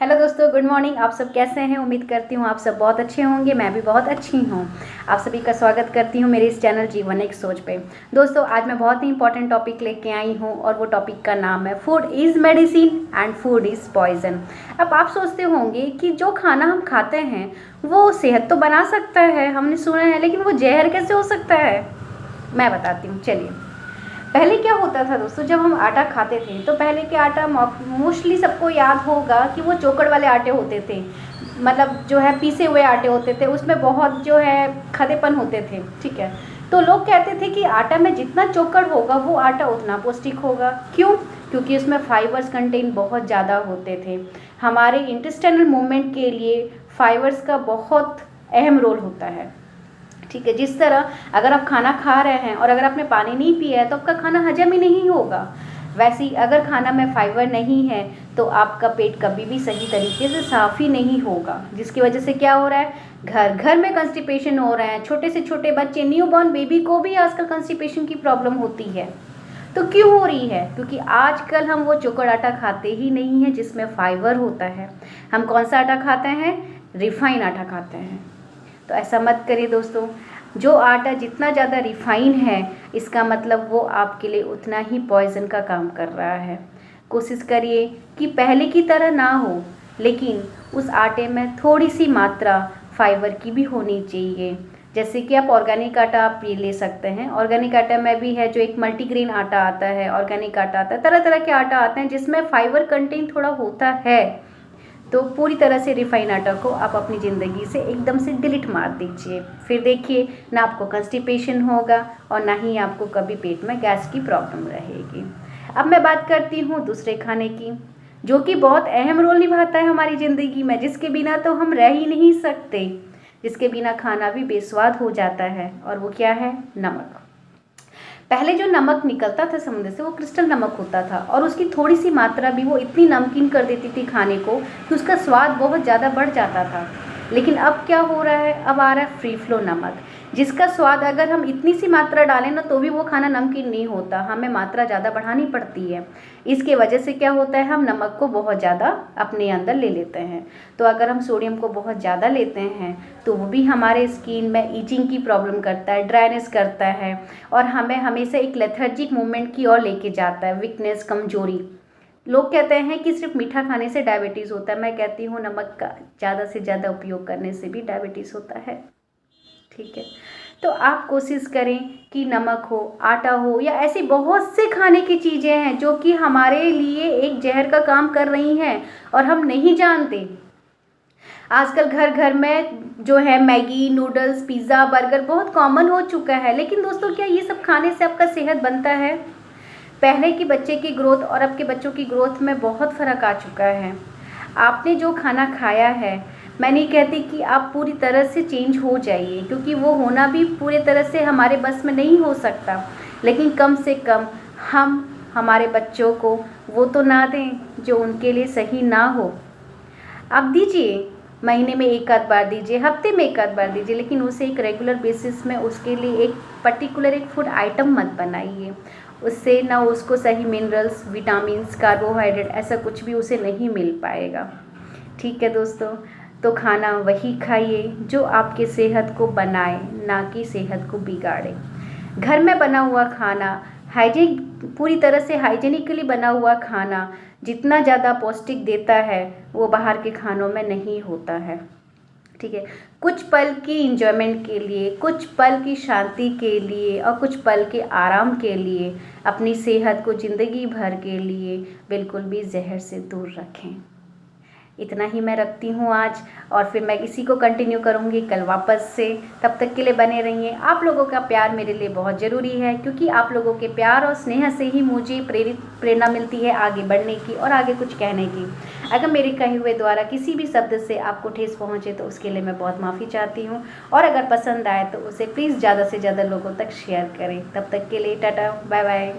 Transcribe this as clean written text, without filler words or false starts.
Hello दोस्तों, good morning. आप सब कैसे हैं? उम्मीद करती हूँ आप सब बहुत अच्छे होंगे। मैं भी बहुत अच्छी हूँ। आप सभी का स्वागत करती हूँ मेरे इस चैनल जीवन एक सोच पे। दोस्तों, आज मैं बहुत ही इंपॉर्टेंट टॉपिक लेके आई हूँ और वो टॉपिक का नाम है food is medicine and food is poison. अब आप सोचते होंगे कि जो खाना हम खाते हैं वो सेहत तो बना सकता है, हमने सुना है, लेकिन वो जहर कैसे हो सकता है? मैं बताती हूँ, चलिए। पहले क्या होता था दोस्तों, जब हम आटा खाते थे तो पहले के आटा मोस्टली सबको याद होगा कि वो चोकड़ वाले आटे होते थे, मतलब जो है पीसे हुए आटे होते थे, उसमें बहुत जो है खदेपन होते थे। ठीक है, तो लोग कहते थे कि आटा में जितना चोकड़ होगा वो आटा उतना पौष्टिक होगा। क्यों? क्योंकि उसमें फाइबर्स कंटेंट बहुत ज़्यादा होते थे। हमारे इंटेस्टाइनल मूवमेंट के लिए फाइबर्स का बहुत अहम रोल होता है। ठीक है, जिस तरह अगर आप खाना खा रहे हैं और अगर आपने पानी नहीं पिया है तो आपका खाना हजम ही नहीं होगा। वैसे ही अगर खाना में फाइबर नहीं है तो आपका पेट कभी भी सही तरीके से साफ ही नहीं होगा, जिसकी वजह से क्या हो रहा है, घर घर में कंस्टिपेशन हो रहे हैं। छोटे से छोटे बच्चे, न्यूबॉर्न बेबी को भी आजकल कंस्टिपेशन की प्रॉब्लम होती है। तो क्यों हो रही है? क्योंकि आजकल हम वो चोकर आटा खाते ही नहीं है जिसमें फाइबर होता है। हम कौन सा आटा खाते हैं? रिफाइन आटा खाते हैं। तो ऐसा मत करिए दोस्तों। जो आटा जितना ज़्यादा रिफाइन है, इसका मतलब वो आपके लिए उतना ही पॉइजन का काम कर रहा है। कोशिश करिए कि पहले की तरह ना हो, लेकिन उस आटे में थोड़ी सी मात्रा फाइबर की भी होनी चाहिए। जैसे कि आप ऑर्गेनिक आटा आप ये ले सकते हैं। ऑर्गेनिक आटा में भी है जो एक मल्टीग्रेन आटा आता है, ऑर्गेनिक आटा आता है, तरह तरह के आटा आते हैं जिसमें फाइबर कंटेंट थोड़ा होता है। तो पूरी तरह से रिफाइन आटा को आप अपनी ज़िंदगी से एकदम से डिलीट मार दीजिए। फिर देखिए, ना आपको कंस्टिपेशन होगा और ना ही आपको कभी पेट में गैस की प्रॉब्लम रहेगी। अब मैं बात करती हूँ दूसरे खाने की, जो कि बहुत अहम रोल निभाता है हमारी ज़िंदगी में, जिसके बिना तो हम रह ही नहीं सकते, जिसके बिना खाना भी बेस्वाद हो जाता है। और वो क्या है? नमक। पहले जो नमक निकलता था समुद्र से वो क्रिस्टल नमक होता था और उसकी थोड़ी सी मात्रा भी वो इतनी नमकीन कर देती थी खाने को कि उसका स्वाद बहुत ज़्यादा बढ़ जाता था। लेकिन अब क्या हो रहा है? अब आ रहा है फ्री फ्लो नमक, जिसका स्वाद अगर हम इतनी सी मात्रा डालें ना तो भी वो खाना नमकीन नहीं होता, हमें मात्रा ज़्यादा बढ़ानी पड़ती है। इसके वजह से क्या होता है, हम नमक को बहुत ज़्यादा अपने अंदर ले लेते हैं। तो अगर हम सोडियम को बहुत ज़्यादा लेते हैं तो वो भी हमारे स्किन में ईचिंग की प्रॉब्लम करता है, ड्राइनेस करता है और हमें हमेशा एक लेथर्जिक मूवमेंट की ओर लेके जाता है, वीकनेस, कमजोरी। लोग कहते हैं कि सिर्फ मीठा खाने से डायबिटीज़ होता है। मैं कहती हूँ नमक का ज़्यादा से ज़्यादा उपयोग करने से भी डायबिटीज़ होता है। ठीक है, तो आप कोशिश करें कि नमक हो, आटा हो या ऐसी बहुत से खाने की चीज़ें हैं जो कि हमारे लिए एक जहर का काम कर रही हैं और हम नहीं जानते। आजकल घर घर में जो है मैगी, नूडल्स, पिज़्ज़ा, बर्गर बहुत कॉमन हो चुका है। लेकिन दोस्तों, क्या ये सब खाने से आपका सेहत बनता है? पहले की बच्चे की ग्रोथ और अब के बच्चों की ग्रोथ में बहुत फ़र्क आ चुका है। आपने जो खाना खाया है, मैं नहीं कहती कि आप पूरी तरह से चेंज हो जाइए, क्योंकि वो होना भी पूरी तरह से हमारे बस में नहीं हो सकता, लेकिन कम से कम हम हमारे बच्चों को वो तो ना दें जो उनके लिए सही ना हो। आप दीजिए, महीने में एक आध बार दीजिए, हफ्ते में एक आध बार दीजिए, लेकिन उसे एक रेगुलर बेसिस में उसके लिए एक पर्टिकुलर एक फूड आइटम मत बनाइए। उससे ना उसको सही मिनरल्स, विटामिन्स, कार्बोहाइड्रेट ऐसा कुछ भी उसे नहीं मिल पाएगा। ठीक है दोस्तों, तो खाना वही खाइए जो आपके सेहत को बनाए, ना कि सेहत को बिगाड़े। घर में बना हुआ खाना, पूरी तरह से हाइजेनिकली बना हुआ खाना जितना ज़्यादा पौष्टिक देता है वो बाहर के खानों में नहीं होता है। ठीक है, कुछ पल की इंजॉयमेंट के लिए, कुछ पल की शांति के लिए और कुछ पल के आराम के लिए अपनी सेहत को ज़िंदगी भर के लिए बिल्कुल भी जहर से दूर रखें। इतना ही मैं रखती हूँ आज, और फिर मैं इसी को कंटिन्यू करूँगी कल वापस से। तब तक के लिए बने रहिए। आप लोगों का प्यार मेरे लिए बहुत ज़रूरी है, क्योंकि आप लोगों के प्यार और स्नेह से ही मुझे प्रेरणा मिलती है आगे बढ़ने की और आगे कुछ कहने की। अगर मेरे कहे हुए द्वारा किसी भी शब्द से आपको ठेस पहुँचे तो उसके लिए मैं बहुत माफ़ी चाहती हूँ, और अगर पसंद आए तो उसे प्लीज़ ज़्यादा से ज़्यादा लोगों तक शेयर करें। तब तक के लिए टाटा, बाय बाय।